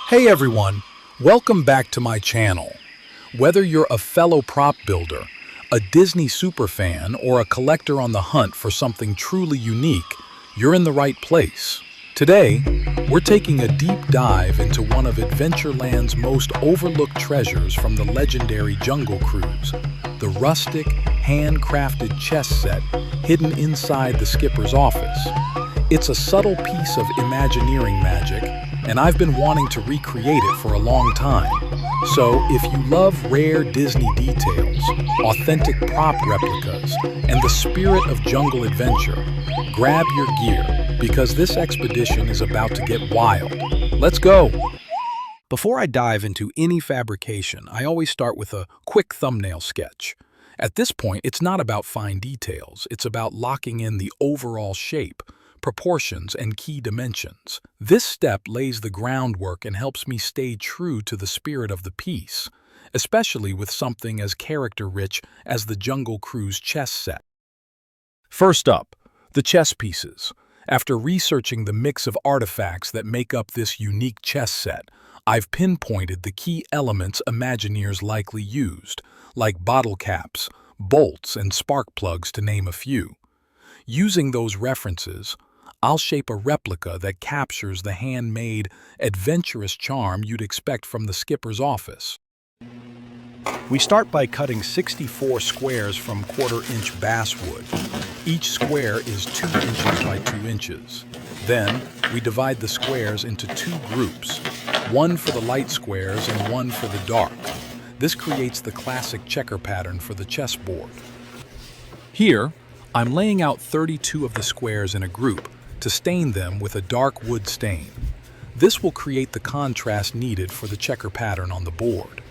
Hey everyone, welcome back to my channel. Whether you're a fellow prop builder, a Disney superfan, or a collector on the hunt for something truly unique, you're in the right place. Today, we're taking a deep dive into one of Adventureland's most overlooked treasures from the legendary Jungle Cruise, the rustic, handcrafted chess set hidden inside the skipper's office. It's a subtle piece of Imagineering magic, and I've been wanting to recreate it for a long time. So if you love rare Disney details, authentic prop replicas, and the spirit of jungle adventure, grab your gear, because this expedition is about to get wild. Let's go! Before I dive into any fabrication, I always start with a quick thumbnail sketch. At this point, it's not about fine details, it's about locking in the overall shape, proportions, and key dimensions. This step lays the groundwork and helps me stay true to the spirit of the piece, especially with something as character-rich as the Jungle Cruise chess set. First up, the chess pieces. After researching the mix of artifacts that make up this unique chess set, I've pinpointed the key elements Imagineers likely used, like bottle caps, bolts, and spark plugs to name a few. Using those references, I'll shape a replica that captures the handmade, adventurous charm you'd expect from the skipper's office. We start by cutting 64 squares from 1/4-inch basswood. Each square is 2 inches by 2 inches. Then, we divide the squares into 2 groups, one for the light squares and one for the dark. This creates the classic checker pattern for the chessboard. Here, I'm laying out 32 of the squares in a group to stain them with a dark wood stain. This will create the contrast needed for the checker pattern on the board.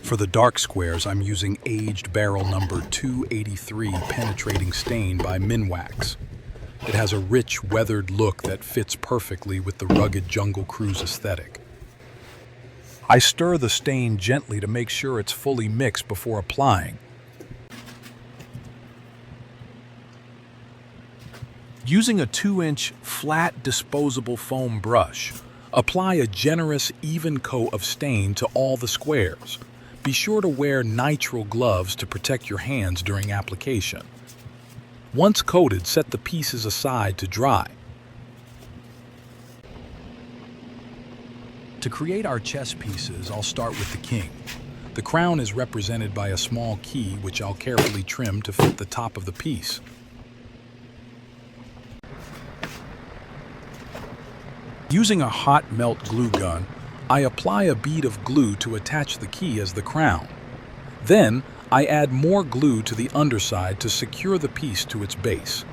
For the dark squares, I'm using aged barrel number 283 penetrating stain by Minwax. It has a rich, weathered look that fits perfectly with the rugged Jungle Cruise aesthetic. I stir the stain gently to make sure it's fully mixed before applying. Using a 2-inch flat disposable foam brush, apply a generous, even coat of stain to all the squares. Be sure to wear nitrile gloves to protect your hands during application. Once coated, set the pieces aside to dry. To create our chess pieces, I'll start with the king. The crown is represented by a small key, which I'll carefully trim to fit the top of the piece. Using a hot melt glue gun, I apply a bead of glue to attach the key as the crown. Then, I add more glue to the underside to secure the piece to its base.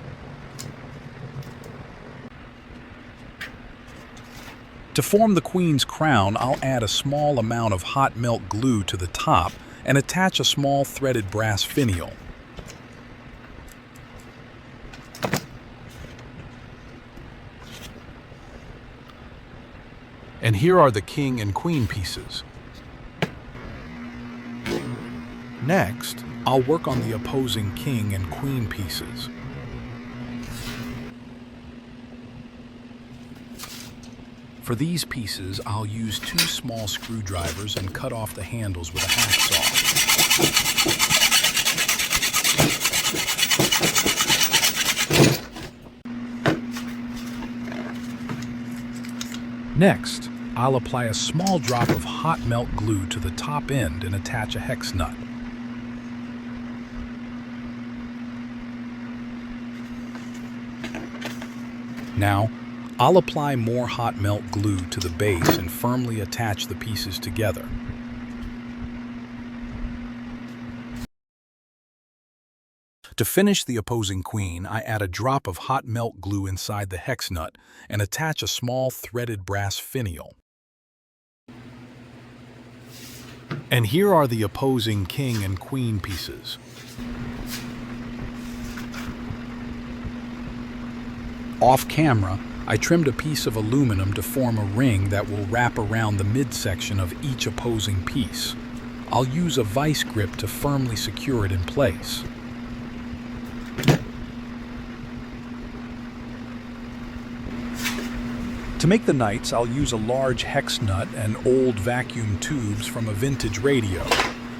To form the queen's crown, I'll add a small amount of hot melt glue to the top and attach a small threaded brass finial. And here are the king and queen pieces. Next, I'll work on the opposing king and queen pieces. For these pieces, I'll use 2 small screwdrivers and cut off the handles with a hacksaw. Next, I'll apply a small drop of hot melt glue to the top end and attach a hex nut. Now, I'll apply more hot melt glue to the base and firmly attach the pieces together. To finish the opposing queen, I add a drop of hot melt glue inside the hex nut and attach a small threaded brass finial. And here are the opposing king and queen pieces. Off camera, I trimmed a piece of aluminum to form a ring that will wrap around the midsection of each opposing piece. I'll use a vice grip to firmly secure it in place. To make the knights, I'll use a large hex nut and old vacuum tubes from a vintage radio.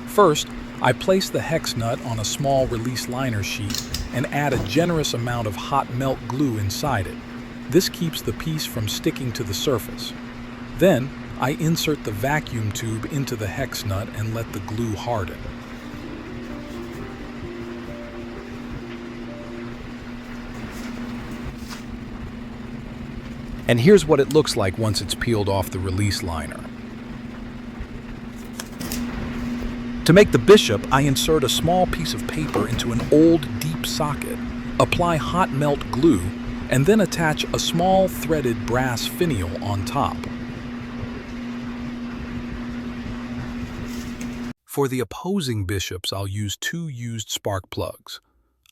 First, I place the hex nut on a small release liner sheet and add a generous amount of hot melt glue inside it. This keeps the piece from sticking to the surface. Then, I insert the vacuum tube into the hex nut and let the glue harden. And here's what it looks like once it's peeled off the release liner. To make the bishop, I insert a small piece of paper into an old deep socket, apply hot melt glue, and then attach a small threaded brass finial on top. For the opposing bishops, I'll use 2 used spark plugs.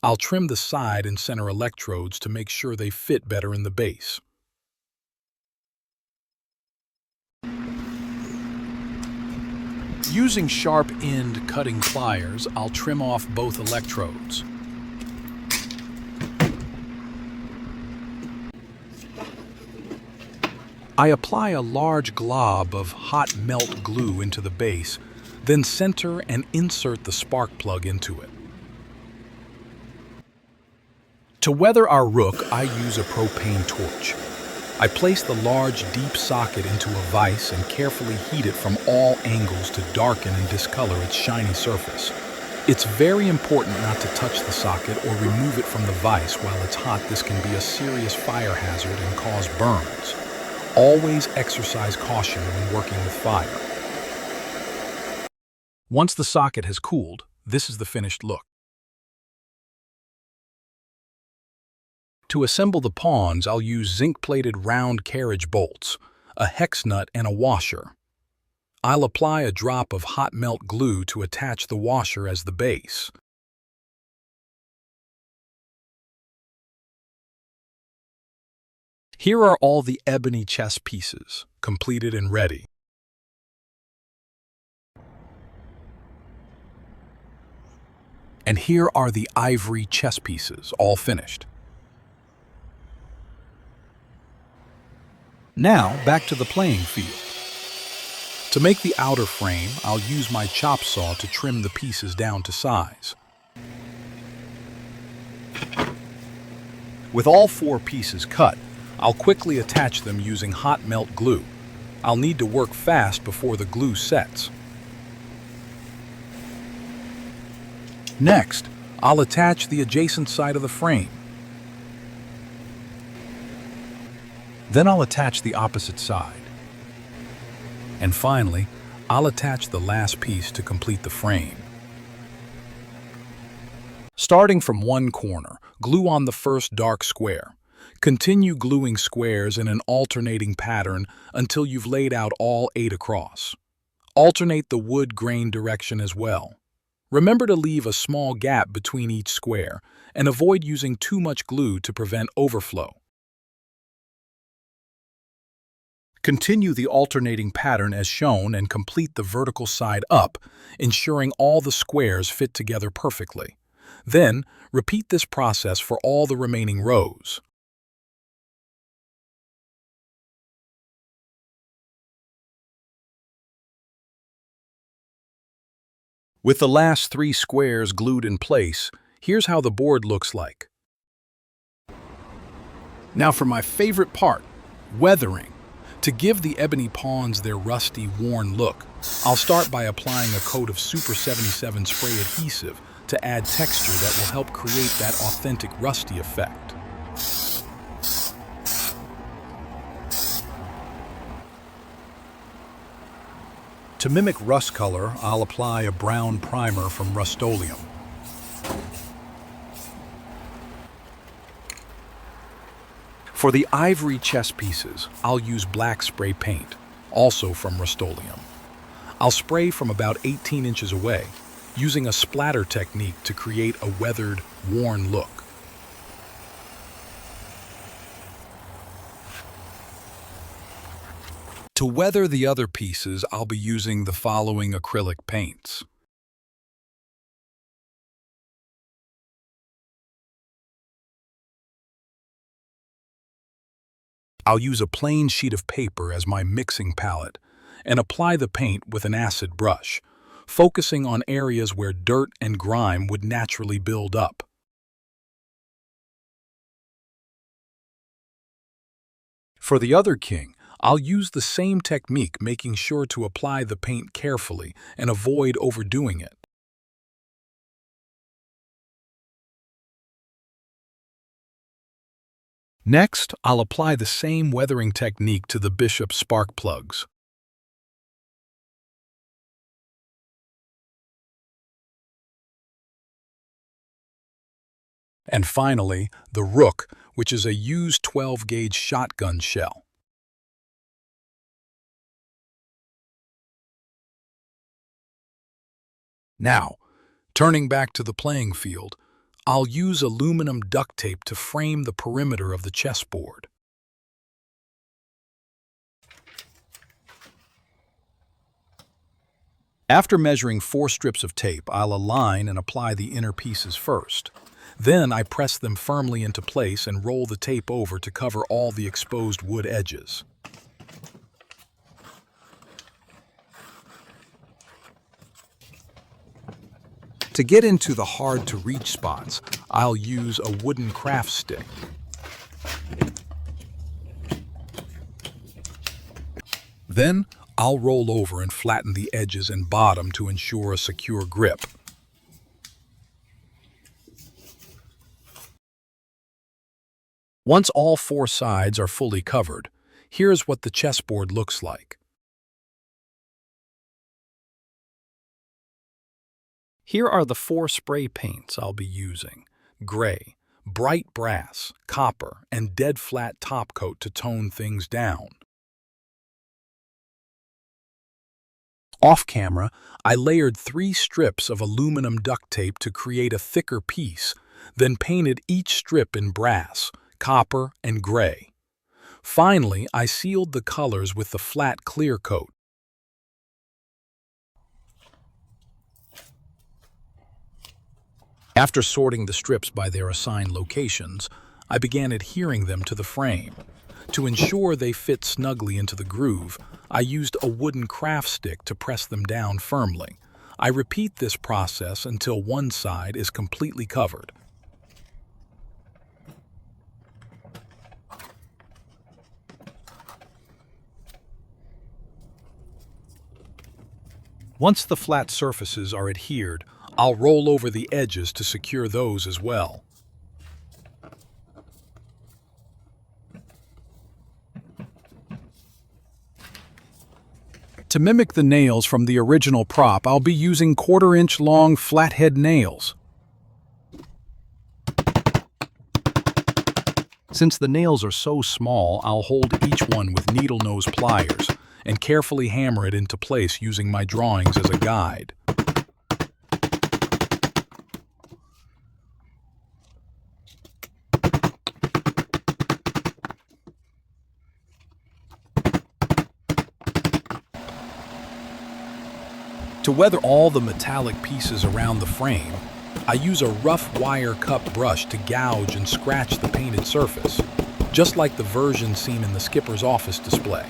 I'll trim the side and center electrodes to make sure they fit better in the base. Using sharp-end cutting pliers, I'll trim off both electrodes. I apply a large glob of hot melt glue into the base, then center and insert the spark plug into it. To weather our rook, I use a propane torch. I place the large, deep socket into a vise and carefully heat it from all angles to darken and discolor its shiny surface. It's very important not to touch the socket or remove it from the vise while it's hot. This can be a serious fire hazard and cause burns. Always exercise caution when working with fire. Once the socket has cooled, this is the finished look. To assemble the pawns, I'll use zinc-plated round carriage bolts, a hex nut, and a washer. I'll apply a drop of hot melt glue to attach the washer as the base. Here are all the ebony chess pieces, completed and ready. And here are the ivory chess pieces, all finished. Now, back to the playing field. To make the outer frame, I'll use my chop saw to trim the pieces down to size. With all 4 pieces cut, I'll quickly attach them using hot melt glue. I'll need to work fast before the glue sets. Next, I'll attach the adjacent side of the frame. Then I'll attach the opposite side. And finally, I'll attach the last piece to complete the frame. Starting from one corner, glue on the first dark square. Continue gluing squares in an alternating pattern until you've laid out all 8 across. Alternate the wood grain direction as well. Remember to leave a small gap between each square and avoid using too much glue to prevent overflow. Continue the alternating pattern as shown and complete the vertical side up, ensuring all the squares fit together perfectly. Then, repeat this process for all the remaining rows. With the last 3 squares glued in place, here's how the board looks like. Now for my favorite part, weathering. To give the ebony pawns their rusty, worn look, I'll start by applying a coat of Super 77 spray adhesive to add texture that will help create that authentic rusty effect. To mimic rust color, I'll apply a brown primer from Rust-Oleum. For the ivory chess pieces, I'll use black spray paint, also from Rust-Oleum. I'll spray from about 18 inches away, using a splatter technique to create a weathered, worn look. To weather the other pieces, I'll be using the following acrylic paints. I'll use a plain sheet of paper as my mixing palette and apply the paint with an acid brush, focusing on areas where dirt and grime would naturally build up. For the other king, I'll use the same technique, making sure to apply the paint carefully and avoid overdoing it. Next, I'll apply the same weathering technique to the bishop's spark plugs. And finally, the rook, which is a used 12-gauge shotgun shell. Now, turning back to the playing field, I'll use aluminum duct tape to frame the perimeter of the chessboard. After measuring 4 strips of tape, I'll align and apply the inner pieces first. Then I press them firmly into place and roll the tape over to cover all the exposed wood edges. To get into the hard-to-reach spots, I'll use a wooden craft stick. Then, I'll roll over and flatten the edges and bottom to ensure a secure grip. Once all 4 sides are fully covered, here's what the chessboard looks like. Here are the 4 spray paints I'll be using: gray, bright brass, copper, and dead flat top coat to tone things down. Off camera, I layered 3 strips of aluminum duct tape to create a thicker piece, then painted each strip in brass, copper, and gray. Finally, I sealed the colors with the flat clear coat. After sorting the strips by their assigned locations, I began adhering them to the frame. To ensure they fit snugly into the groove, I used a wooden craft stick to press them down firmly. I repeat this process until one side is completely covered. Once the flat surfaces are adhered, I'll roll over the edges to secure those as well. To mimic the nails from the original prop, I'll be using 1/4-inch long flathead nails. Since the nails are so small, I'll hold each one with needle nose pliers and carefully hammer it into place using my drawings as a guide. To weather all the metallic pieces around the frame, I use a rough wire cup brush to gouge and scratch the painted surface, just like the version seen in the skipper's office display.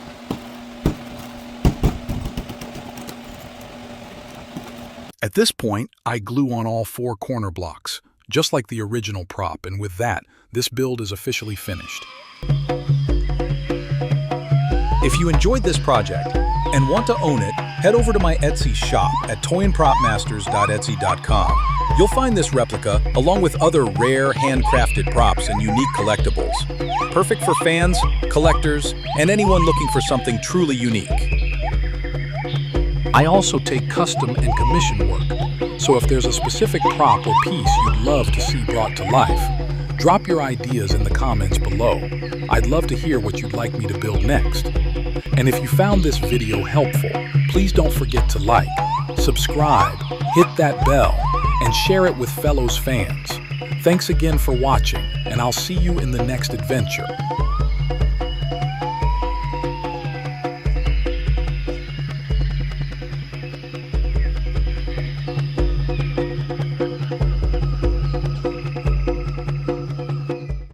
At this point, I glue on all 4 corner blocks, just like the original prop, and with that, this build is officially finished. If you enjoyed this project and want to own it, head over to my Etsy shop at toyandpropmasters.etsy.com. You'll find this replica along with other rare handcrafted props and unique collectibles. Perfect for fans, collectors, and anyone looking for something truly unique. I also take custom and commission work, so if there's a specific prop or piece you'd love to see brought to life, drop your ideas in the comments below. I'd love to hear what you'd like me to build next. And if you found this video helpful, please don't forget to like, subscribe, hit that bell, and share it with fellow fans. Thanks again for watching, and I'll see you in the next adventure.